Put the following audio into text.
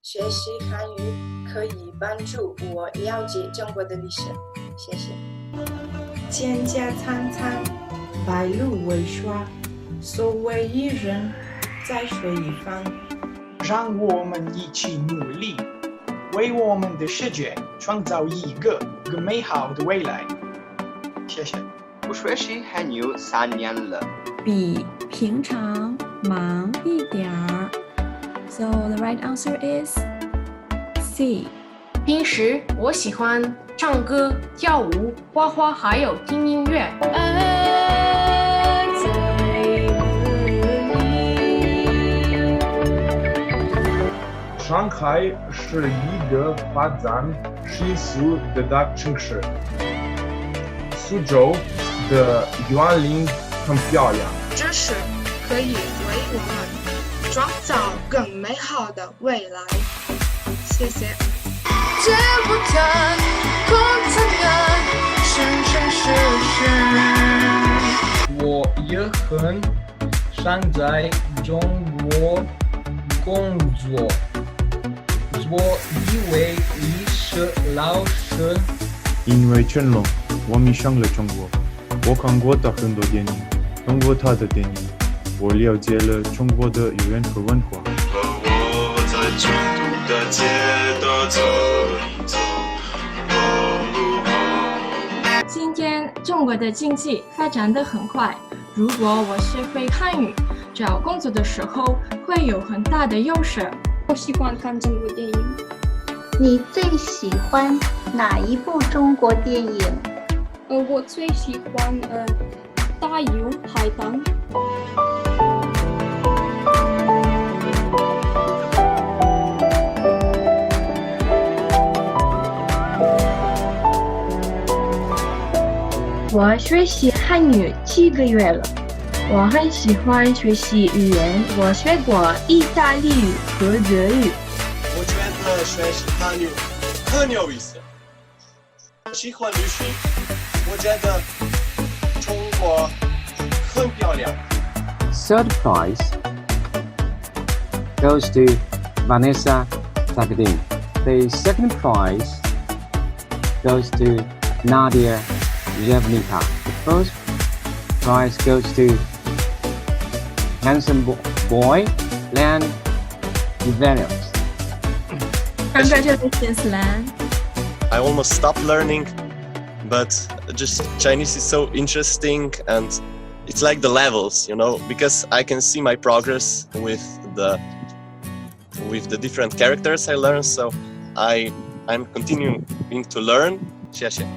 学习汉语可以帮助我了解中国的历史。谢谢。蒹葭苍苍，白露为霜。所谓一人，在水一方。让我们一起努力，为我们的世界创造一个更美好的未来。谢谢。我学习汉语3年了，比平常忙一点儿。So the right answer is C. 平时我喜欢唱歌、跳舞、画画，还有听音乐。上海是一个发展迅速的大城市，苏州的园林很漂亮。知识可以为我们创造更美好的未来。谢谢。剪不断，空残干，生生世世。我也很想在中国工作，做一位历史老师。因为成龙，我迷上了中国。我看过他很多电影，通过他的电影，我了解了中国的语言和文化。和我在成都的街道走一走。今天中国的经济发展得很快，如果我学会汉语，找工作的时候会有很大的优势。我喜欢看中国电影。你最喜欢哪一部中国电影？我最喜欢大鱼海棠。我学习汉语7个月了，我很喜欢学习语言，我学过意大利语和德语。我觉得学习汉语很有意思，我喜欢旅行，我觉得中国很漂亮。Third prize goes to Vanessa Zakadin. The second prize goes to Nadia Zhevnika. The first prize goes to handsome boy Lan Ivanios. Congratulations, Lan. I almost stopped learning, but just Chinese is so interesting, and it's like the levels, you know, because I can see my progress with the different characters I learn. So I'm continuing to learn. 谢谢。